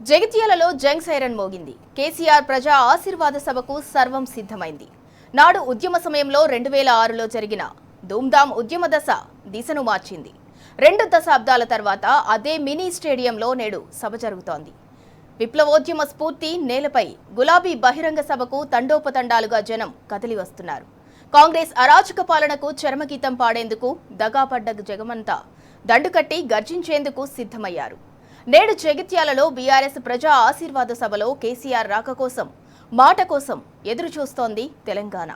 జగిత్యాలలో జంగ్ సైరన్ మోగింది. కేసీఆర్ ప్రజా ఆశీర్వాద సభకు సర్వం సిద్ధమైంది. నాడు ఉద్యమ సమయంలో 2006లో జరిగిన ధూమ్ధామ్ ఉద్యమ దిశను మార్చింది. 2 దశాబ్దాల తర్వాత అదే మినీ స్టేడియంలో నేడు సభ జరుగుతోంది. విప్లవోద్యమ స్ఫూర్తి నేలపై గులాబీ బహిరంగ సభకు తండోపతండాలుగా జనం కదిలి వస్తున్నారు. కాంగ్రెస్ అరాచక పాలనకు చరమగీతం పాడేందుకు దగాపడ్డ జగమంతా దండుకట్టి గర్జించేందుకు సిద్ధమయ్యారు. నేడు జగిత్యాలలో బీఆర్ఎస్ ప్రజా ఆశీర్వాద సభలో కేసీఆర్ రాక కోసం, మాట కోసం ఎదురు చూస్తోంది తెలంగాణ.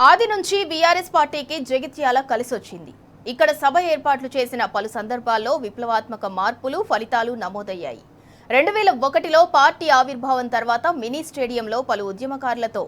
ఆది నుంచి బీఆర్ఎస్ పార్టీకి జగిత్యాల కలిసొచ్చింది. ఇక్కడ సభ ఏర్పాట్లు చేసిన పలు సందర్భాల్లో విప్లవాత్మక మార్పులు, ఫలితాలు నమోదయ్యాయి. 2001లో పార్టీ ఆవిర్భావం తర్వాత మినీ స్టేడియంలో పలు ఉద్యమకారులతో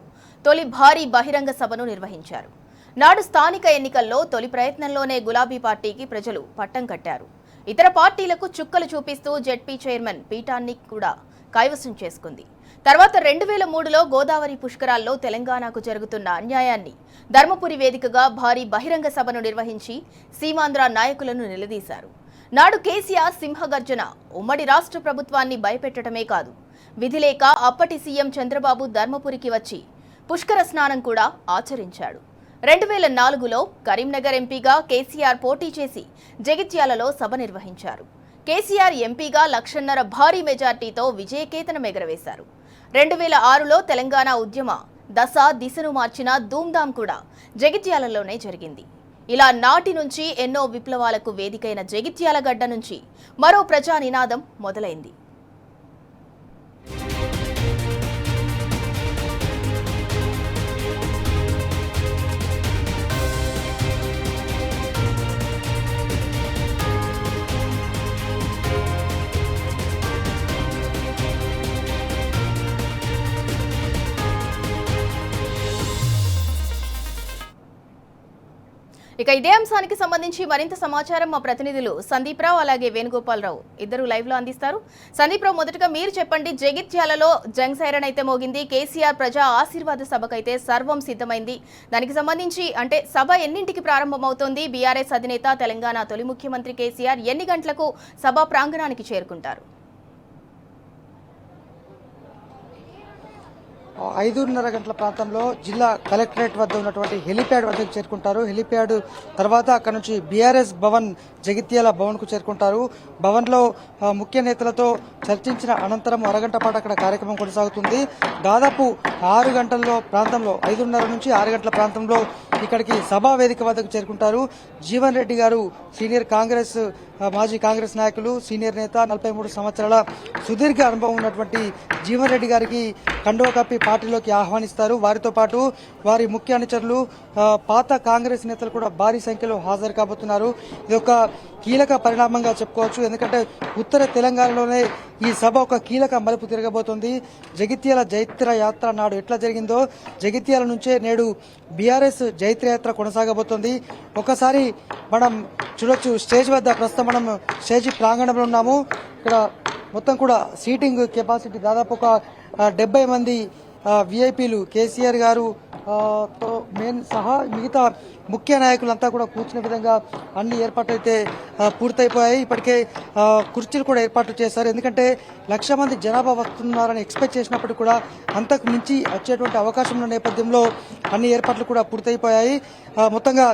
తొలి భారీ బహిరంగ సభను నిర్వహించారు. నాడు స్థానిక ఎన్నికల్లో తొలి ప్రయత్నంలోనే గులాబీ పార్టీకి ప్రజలు పట్టం కట్టారు. ఇతర పార్టీలకు చుక్కలు చూపిస్తూ జెడ్పీ చైర్మన్ పీఠాన్ని కూడా కైవసం చేసుకుంది. తర్వాత 2003లో గోదావరి పుష్కరాల్లో తెలంగాణకు జరుగుతున్న అన్యాయాన్ని ధర్మపురి వేదికగా భారీ బహిరంగ సభను నిర్వహించి సీమాంధ్ర నాయకులను నిలదీశారు. నాడు కేసీఆర్ సింహగర్జన ఉమ్మడి రాష్ట్ర ప్రభుత్వాన్ని భయపెట్టడమే కాదు, విధిలేక అప్పటి సీఎం చంద్రబాబు ధర్మపురికి వచ్చి పుష్కర స్నానం కూడా ఆచరించాడు. 2004లో కరీంనగర్ ఎంపీగా కేసీఆర్ పోటీ చేసి జగిత్యాలలో సభ నిర్వహించారు. కేసీఆర్ ఎంపీగా 1,50,000 భారీ మెజార్టీతో విజయకేతనం ఎగరవేశారు. 2006లో తెలంగాణ ఉద్యమ దిశను మార్చిన ధూమ్ధామ్ కూడా జగిత్యాలలోనే జరిగింది. ఇలా నాటి నుంచి ఎన్నో విప్లవాలకు వేదికైన జగిత్యాల గడ్డ నుంచి మరో ప్రజా నినాదం మొదలైంది. ఇక ఇదే అంశానికి సంబంధించి మరింత సమాచారం మా ప్రతినిధులు సందీప్ రావు అలాగే వేణుగోపాలరావు ఇద్దరు లైవ్ లో అందిస్తారు. సందీప్ రావు, మొదటగా మీరు చెప్పండి, జగిత్యాలలో జంగ్ సైరన్ అయితే మోగింది, కేసీఆర్ ప్రజా ఆశీర్వాద సభకైతే సర్వం సిద్ధమైంది. దానికి సంబంధించి అంటే సభ ఎన్నింటికి ప్రారంభమవుతోంది? బీఆర్ఎస్ అధినేత తెలంగాణ తొలి ముఖ్యమంత్రి కేసీఆర్ ఎన్ని గంటలకు సభా ప్రాంగణానికి చేరుకుంటారు? 5:30 గంటల ప్రాంతంలో జిల్లా కలెక్టరేట్ వద్ద ఉన్నటువంటి హెలిప్యాడ్ వద్దకు చేరుకుంటారు. హెలిప్యాడ్ తర్వాత అక్కడ నుంచి బీఆర్ఎస్ భవన్ జగిత్యాల భవన్ కు చేరుకుంటారు. భవన్ లో ముఖ్య నేతలతో చర్చించిన అనంతరం అరగంట పాటు అక్కడ కార్యక్రమం కొనసాగుతుంది. దాదాపు 6 గంటల్లో ప్రాంతంలో 5:30 నుంచి 6 గంటల ప్రాంతంలో ఇక్కడికి సభా వేదిక వద్దకు చేరుకుంటారు. జీవన్ రెడ్డి గారు మాజీ కాంగ్రెస్ నాయకులు, సీనియర్ నేత, 43 సంవత్సరాల సుదీర్ఘ అనుభవం ఉన్నటువంటి జీవన్ రెడ్డి గారికి కండువా కప్పి పార్టీలోకి ఆహ్వానిస్తారు. వారితో పాటు వారి ముఖ్య అనుచరులు, పాత కాంగ్రెస్ నేతలు కూడా భారీ సంఖ్యలో హాజరు కాబోతున్నారు. ఇది ఒక కీలక పరిణామంగా చెప్పుకోవచ్చు. ఎందుకంటే ఉత్తర తెలంగాణలోనే ఈ సభ ఒక కీలక మలుపు తిరగబోతోంది. జగిత్యాల జైత్ర యాత్ర నాడు ఎట్లా జరిగిందో జగిత్యాల నుంచే నేడు బీఆర్ఎస్ జైత్ర యాత్ర కొనసాగబోతోంది. ఒకసారి మనం చూడొచ్చు, స్టేజ్ వద్ద ప్రస్తుతం మనం స్టేజ్ ప్రాంగణంలో ఉన్నాము. ఇక్కడ మొత్తం కూడా సీటింగ్ కెపాసిటీ దాదాపు ఒక 70 మంది విఐపీలు, కేసీఆర్ గారు మెయిన్ సహా మిగతా ముఖ్య నాయకులంతా కూడా కూర్చునే విధంగా అన్ని ఏర్పాట్లు అయితే పూర్తయిపోయాయి. ఇప్పటికే కుర్చీలు కూడా ఏర్పాట్లు చేశారు. ఎందుకంటే 1,00,000 మంది జనాభా వస్తున్నారని ఎక్స్పెక్ట్ చేసినప్పటికీ కూడా అంతకు మించి వచ్చేటువంటి అవకాశం ఉన్న నేపథ్యంలో అన్ని ఏర్పాట్లు కూడా పూర్తయిపోయాయి. మొత్తంగా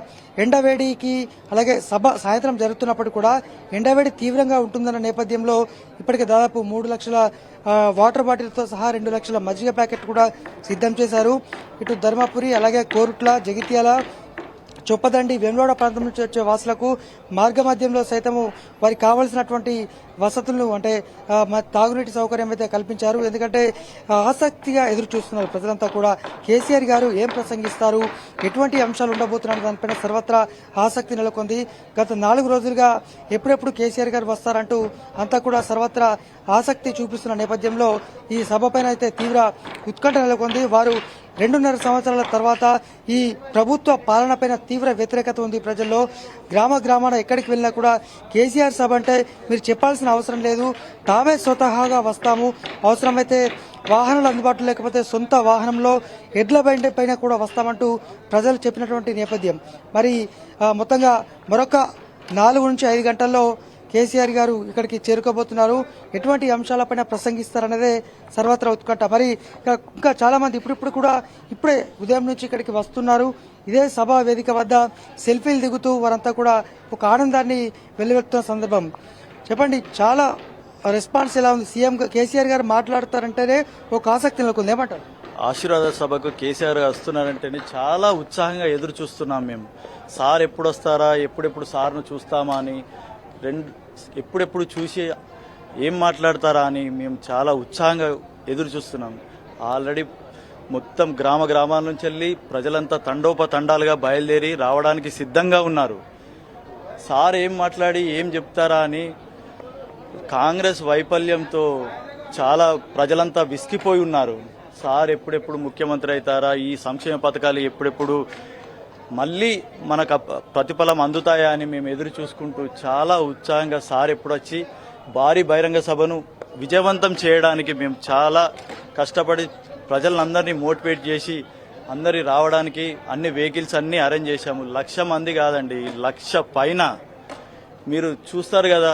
ఎండవేడికి అలాగే సభ సాయంత్రం జరుగుతున్నప్పుడు కూడా ఎండవేడి తీవ్రంగా ఉంటుందన్న నేపథ్యంలో ఇప్పటికే దాదాపు 3 లక్షల వాటర్ బాటిల్తో సహా 2 లక్షల మజ్జిగ ప్యాకెట్ కూడా సిద్ధం చేశారు. ఇటు ధర్మపురి, అలాగే కోరుట్ల, జగిత్యాల, చొప్పదండి, వేములవాడ ప్రాంతం నుంచి వచ్చే వాసులకు మార్గ మధ్యంలో సైతము వారికి కావాల్సినటువంటి వసతులను అంటే తాగునీటి సౌకర్యం అయితే కల్పించారు. ఎందుకంటే ఆసక్తిగా ఎదురు చూస్తున్నారు ప్రజలంతా కూడా. కేసీఆర్ గారు ఏం ప్రసంగిస్తారు, ఎటువంటి అంశాలు ఉండబోతున్నారు దానిపైన సర్వత్రా ఆసక్తి నెలకొంది. గత 4 రోజులుగా ఎప్పుడెప్పుడు కేసీఆర్ గారు వస్తారంటూ అంతా కూడా సర్వత్రా ఆసక్తి చూపిస్తున్న నేపథ్యంలో ఈ సభ పైన అయితే తీవ్ర ఉత్కంఠ నెలకొంది. వారు 2.5 సంవత్సరాల తర్వాత ఈ ప్రభుత్వ పాలనపైన తీవ్ర వ్యతిరేకత ఉంది ప్రజల్లో. గ్రామాన ఎక్కడికి వెళ్ళినా కూడా కేసీఆర్ సభ అంటే మీరు చెప్పాల్సిన అవసరం లేదు, తామే స్వతహాగా వస్తాము, అవసరమైతే వాహనాలు అందుబాటులో లేకపోతే సొంత వాహనంలో ఎడ్ల బండి పైన కూడా వస్తామంటూ ప్రజలు చెప్పినటువంటి నేపథ్యం. మరి మొత్తంగా మరొక 4 నుంచి 5 గంటల్లో కేసీఆర్ గారు ఇక్కడికి చేరుకోబోతున్నారు. ఎటువంటి అంశాలపైన ప్రసంగిస్తారనేదే సర్వత్రా ఉత్కంఠ. మరి ఇంకా చాలా మంది ఇప్పుడే ఉదయం నుంచి ఇక్కడికి వస్తున్నారు. ఇదే సభా వేదిక వద్ద సెల్ఫీలు దిగుతూ వారంతా కూడా ఒక ఆనందాన్ని వెల్లువెత్తున్న సందర్భం. చెప్పండి, చాలా రెస్పాన్స్ ఎలా ఉంది? సీఎం కేసీఆర్ గారు మాట్లాడతారంటేనే ఒక ఆసక్తి నెలకొంది, ఏమంటారు? ఆశీర్వాద సభకు కేసీఆర్ వస్తున్నారంటేనే చాలా ఉత్సాహంగా ఎదురు చూస్తున్నాం మేము. సార్ ఎప్పుడు వస్తారా, ఎప్పుడెప్పుడు సార్ను చూస్తామా అని, ఎప్పుడెప్పుడు చూసి ఏం మాట్లాడతారా అని మేము చాలా ఉత్సాహంగా ఎదురు చూస్తున్నాం. ఆల్రెడీ మొత్తం గ్రామాల నుంచి వెళ్ళి ప్రజలంతా తండోపతండాలుగా బయలుదేరి రావడానికి సిద్ధంగా ఉన్నారు. సార్ ఏం మాట్లాడి ఏం చెప్తారా అని కాంగ్రెస్ వైఫల్యంతో చాలా ప్రజలంతా విసిగిపోయి ఉన్నారు. సార్ ఎప్పుడెప్పుడు ముఖ్యమంత్రి అవుతారా, ఈ సంక్షేమ పథకాలు ఎప్పుడెప్పుడు మళ్ళీ మనకు ప్రతిఫలం అందుతాయా అని మేము ఎదురు చూసుకుంటూ చాలా ఉత్సాహంగా సార్ ఎప్పుడు వచ్చి భారీ బహిరంగ సభను విజయవంతం చేయడానికి మేము చాలా కష్టపడి ప్రజలందరినీ మోటివేట్ చేసి అందరి రావడానికి అన్ని వెహికల్స్ అన్నీ అరేంజ్ చేశాము. 1,00,000 మంది కాదండి, 1,00,000 పైన. మీరు చూస్తారు కదా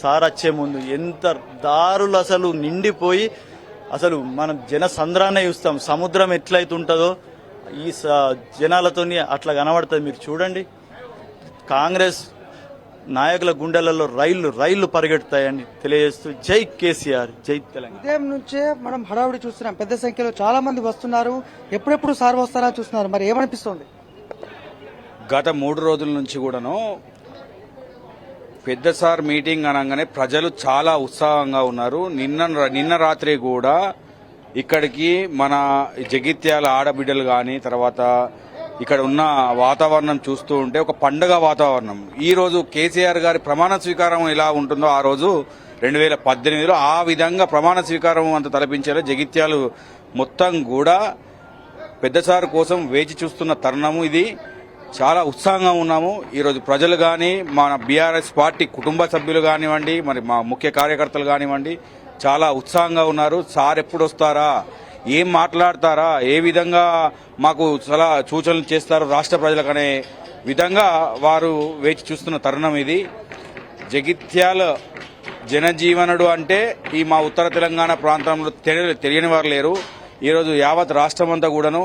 సార్ వచ్చే ముందు ఎంత దారులు అసలు నిండిపోయి, అసలు మనం జనసంద్రాన్ని చూస్తాం. సముద్రం ఎట్లయితుంటుందో ఈ జనాలతోని అట్లా కనబడుతుంది. మీరు చూడండి, కాంగ్రెస్ నాయకుల గుండెలలో రైళ్లు పరిగెడతాయని తెలియజేస్తూ జై కేసీఆర్, జై తెలంగాణ. ఉదయం నుంచే మనం హడావుడి చూస్తున్నాం, పెద్ద సంఖ్యలో చాలా మంది వస్తున్నారు. ఎప్పుడెప్పుడు సార్ వస్తారా చూస్తున్నారు. మరి ఏమనిపిస్తుంది? గత 3 రోజుల నుంచి కూడాను పెద్ద సార్ మీటింగ్ అనగానే ప్రజలు చాలా ఉత్సాహంగా ఉన్నారు. నిన్న రాత్రి కూడా ఇక్కడికి మన జగిత్యాల ఆడబిడ్డలు కానీ, తర్వాత ఇక్కడ ఉన్న వాతావరణం చూస్తూ ఉంటే ఒక పండుగ వాతావరణం. ఈ రోజు కేసీఆర్ గారి ప్రమాణ స్వీకారం ఎలా ఉంటుందో ఆ రోజు 2018లో ఆ విధంగా ప్రమాణ స్వీకారం అంత తలపించేలా జగిత్యాలు మొత్తం కూడా పెద్దసారి కోసం వేచి చూస్తున్న తరుణము ఇది. చాలా ఉత్సాహంగా ఉన్నాము. ఈరోజు ప్రజలు కానీ, మన బీఆర్ఎస్ పార్టీ కుటుంబ సభ్యులు కానివ్వండి, మరి మా ముఖ్య కార్యకర్తలు కానివ్వండి, చాలా ఉత్సాహంగా ఉన్నారు. సార్ ఎప్పుడు వస్తారా, ఏం మాట్లాడతారా, ఏ విధంగా మాకు సూచనలు చేస్తారు రాష్ట్ర ప్రజలకనే విధంగా వారు వేచి చూస్తున్న తరుణం ఇది. జగిత్యాల జనజీవనుడు అంటే ఈ మా ఉత్తర తెలంగాణ ప్రాంతంలో తెలియని వారు లేరు. ఈరోజు యావత్ రాష్ట్రమంతా కూడాను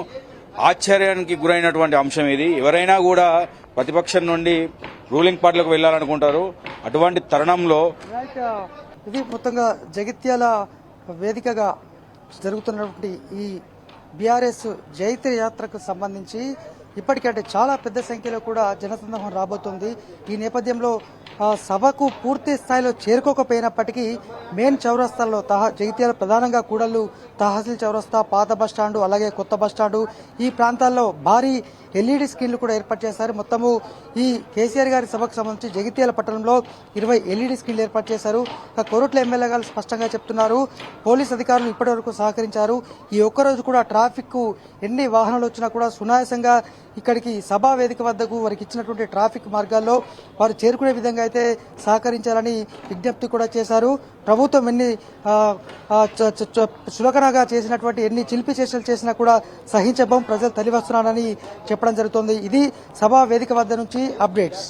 ఆశ్చర్యానికి గురైనటువంటి అంశం ఇది. ఎవరైనా కూడా ప్రతిపక్షం నుండి రూలింగ్ పార్టీలకు వెళ్లాలనుకుంటారు. అటువంటి తరుణంలో ఇది మొత్తంగా జగిత్యాల వేదికగా జరుగుతున్నటువంటి ఈ బీఆర్ఎస్ జైత్ర యాత్రకు సంబంధించి ఇప్పటికంటే చాలా పెద్ద సంఖ్యలో కూడా జనసందోహం రాబోతోంది. ఈ నేపథ్యంలో సభకు పూర్తి స్థాయిలో చేరుకోకపోయినప్పటికీ మెయిన్ చౌరస్తాల్లో జగిత్యాల ప్రధానంగా కూడళ్లు, తహసీల్ చౌరస్తా, పాత బస్టాండు, అలాగే కొత్త బస్టాండు ఈ ప్రాంతాల్లో భారీ ఎల్ఈడి స్క్రీన్లు కూడా ఏర్పాటు చేశారు. మొత్తము ఈ కేసీఆర్ గారి సభకు సంబంధించి జగిత్యాల పట్టణంలో 20 ఎల్ఈడి స్క్రీన్లు ఏర్పాటు చేశారు. కోరుట్ల ఎమ్మెల్యే గారు స్పష్టంగా చెప్తున్నారు, పోలీస్ అధికారులు ఇప్పటివరకు సహకరించారు. ఈ ఒక్కరోజు కూడా ట్రాఫిక్ ఎన్ని వాహనాలు వచ్చినా కూడా సునాయాసంగా ఇక్కడికి సభా వేదిక వద్దకు వారికి ఇచ్చినటువంటి ట్రాఫిక్ మార్గాల్లో వారు చేరుకునే విధంగా అయితే సహకరించాలని విజ్ఞప్తి కూడా చేశారు. ప్రభుత్వం ఎన్ని చులకనగా చేసినటువంటి ఎన్ని చిలిపి చేష్టలు చేసినా కూడా సహించబం, ప్రజలు తల్లి వస్తున్నారని చెప్పడం జరుగుతోంది. ఇది సభా వేదిక వద్ద నుంచి అప్డేట్స్.